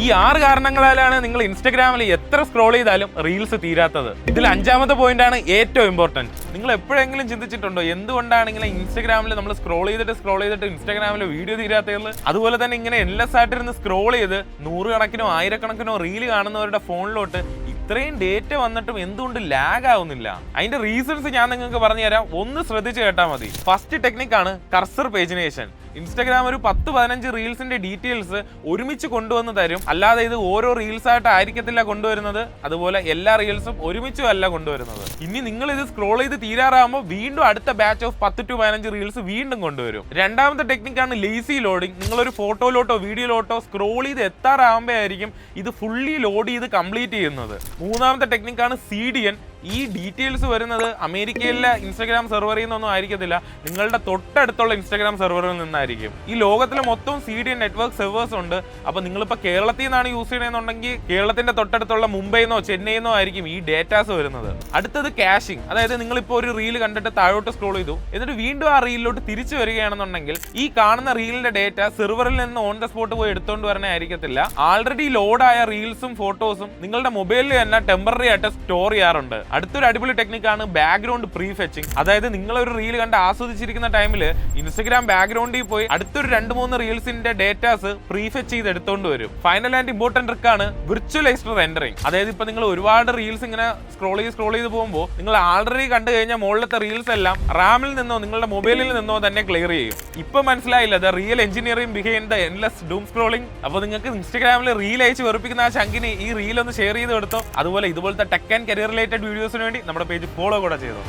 ഈ 6 കാരണങ്ങളാലാണ് നിങ്ങൾ ഇൻസ്റ്റാഗ്രാമിൽ എത്ര സ്ക്രോൾ ചെയ്താലും റീൽസ് തീരാത്തത്. ഇതിൽ 5ാമത്തെ പോയിന്റ് ആണ് ഏറ്റവും ഇമ്പോർട്ടന്റ്. നിങ്ങൾ എപ്പോഴെങ്കിലും ചിന്തിച്ചിട്ടുണ്ടോ എന്തുകൊണ്ടാണ് ഇങ്ങനെ ഇൻസ്റ്റാഗ്രാമിൽ നമ്മൾ സ്ക്രോൾ ചെയ്തിട്ട് ഇൻസ്റ്റാഗ്രാമിൽ വീഡിയോ തീരാത്തത്? അതുപോലെ തന്നെ ഇങ്ങനെ എൻലെസ് ആയിട്ടിരുന്ന് സ്ക്രോൾ ചെയ്ത് 100 കണക്കിനോ 1000 കണക്കിനോ റീൽ കാണുന്നവരുടെ ഫോണിലോട്ട് ഇത്രയും ഡേറ്റ വന്നിട്ടും എന്തുകൊണ്ട് ലാഗ് ആവുന്നില്ല? അതിന്റെ റീസൺസ് ഞാൻ നിങ്ങൾക്ക് പറഞ്ഞു തരാം. ഒന്ന് ശ്രദ്ധിച്ച് കേട്ടാൽ മതി. ഫസ്റ്റ് ടെക്നിക്കാണ് കർസർ പേജിനേഷൻ. ഇൻസ്റ്റാഗ്രാം ഒരു 10-15 റീൽസിന്റെ ഡീറ്റെയിൽസ് ഒരുമിച്ച് കൊണ്ടുവന്ന് തരും. അല്ലാതെ ഇത് ഓരോ റീൽസ് ആയിട്ട് ആയിരിക്കത്തില്ല കൊണ്ടുവരുന്നത്. അതുപോലെ എല്ലാ റീൽസും ഒരുമിച്ചും അല്ല കൊണ്ടുവരുന്നത്. ഇനി നിങ്ങൾ ഇത് സ്ക്രോൾ ചെയ്ത് തീരാറാകുമ്പോൾ വീണ്ടും അടുത്ത ബാച്ച് ഓഫ് 10-15 റീൽസ് വീണ്ടും കൊണ്ടുവരും. രണ്ടാമത്തെ ടെക്നിക്കാണ് ലേസി ലോഡിംഗ്. നിങ്ങളൊരു ഫോട്ടോയിലോട്ടോ വീഡിയോയിലോട്ടോ സ്ക്രോൾ ചെയ്ത് എത്താറാകുമ്പോഴായിരിക്കും ഇത് ഫുള്ളി ലോഡ് ചെയ്ത് കംപ്ലീറ്റ് ചെയ്യുന്നത്. മൂന്നാമത്തെ ടെക്നിക്കാണ് CDN. ഈ ഡീറ്റെയിൽസ് വരുന്നത് അമേരിക്കയിലെ ഇൻസ്റ്റാഗ്രാം സെർവറിൽ നിന്നൊന്നും ആയിരിക്കത്തില്ല, നിങ്ങളുടെ തൊട്ടടുത്തുള്ള ഇൻസ്റ്റാഗ്രാം സെർവറിൽ നിന്നായിരിക്കും. ഈ ലോകത്തിലെ മൊത്തം CDN നെറ്റ്വർക്ക് സെർവേഴ്സ് ഉണ്ട്. അപ്പൊ നിങ്ങളിപ്പോൾ കേരളത്തിൽ നിന്നാണ് യൂസ് ചെയ്യണമെന്നുണ്ടെങ്കിൽ കേരളത്തിന്റെ തൊട്ടടുത്തുള്ള മുംബൈന്നോ ചെന്നൈന്നോ ആയിരിക്കും ഈ ഡേറ്റാസ് വരുന്നത്. അടുത്തത് കാഷിംഗ്. അതായത് നിങ്ങളിപ്പോൾ ഒരു റീൽ കണ്ടിട്ട് താഴോട്ട് സ്ക്രോൾ ചെയ്തു, എന്നിട്ട് വീണ്ടും ആ റീലിലോട്ട് തിരിച്ചു വരികയാണെന്നുണ്ടെങ്കിൽ ഈ കാണുന്ന റീലിന്റെ ഡേറ്റ സെർവറിൽ നിന്ന് ഓൺ ദ സ്പോട്ട് പോയി എടുത്തുകൊണ്ട് വരണേ ആയിരിക്കത്തില്ല. ആൾറെഡി ലോഡായ റീൽസും ഫോട്ടോസും നിങ്ങളുടെ മൊബൈലിൽ തന്നെ ടെമ്പററി ആയിട്ട് സ്റ്റോർ ചെയ്യാറുണ്ട്. അടുത്തൊരു അടിപൊളി ടെക്നിക്കാണ് ബാക്ക്ഗ്രൗണ്ട് പ്രീ ഫെച്ചിങ്. അതായത് നിങ്ങളൊരു റീൽ കണ്ട് ആസ്വദിച്ചിരിക്കുന്ന ടൈമിൽ ഇൻസ്റ്റാഗ്രാം ബാക്ക്ഗ്രൗണ്ടിൽ പോയി അടുത്തൊരു 2-3 റീൽസിന്റെ ഡേറ്റാസ് പ്രീ ഫെച്ച് ചെയ്ത് എടുത്തോണ്ട് വരും. ഫൈനൽ ആൻഡ് ഇമ്പോർട്ടന്റ് ട്രിക്കാണ് വിർച്വലൈസ്ഡ് റെൻഡറിങ്. അതായത് ഇപ്പൊ നിങ്ങൾ ഒരുപാട് റീൽസ് ഇങ്ങനെ സ്ക്രോൾ ചെയ്ത് പോകുമ്പോൾ നിങ്ങൾ ആൾറെഡി കണ്ടു കഴിഞ്ഞാൽ മുകളിലത്തെ റീൽസ് എല്ലാം റാമിൽ നിന്നോ നിങ്ങളുടെ മൊബൈലിൽ നിന്നോ തന്നെ ക്ലിയർ ചെയ്യും. ഇപ്പൊ മനസ്സിലായില്ല the real engineering behind the endless dome scrolling. അപ്പൊ നിങ്ങൾക്ക് ഇൻസ്റ്റാഗ്രാമിൽ റീൽ അയച്ച് വെറുപ്പിക്കുന്ന ആ ചങ്കിന് ഈ റീൽ ഒന്ന് ഷെയർ ചെയ്ത് കൊടുത്തോ. അതുപോലെ ഇതുപോലത്തെ ടെക് ആൻഡ് കരിയർ റിലേറ്റഡ് വീഡിയോസിന് വേണ്ടി നമ്മുടെ പേജ് ഫോളോ കൂടെ ചെയ്തോ.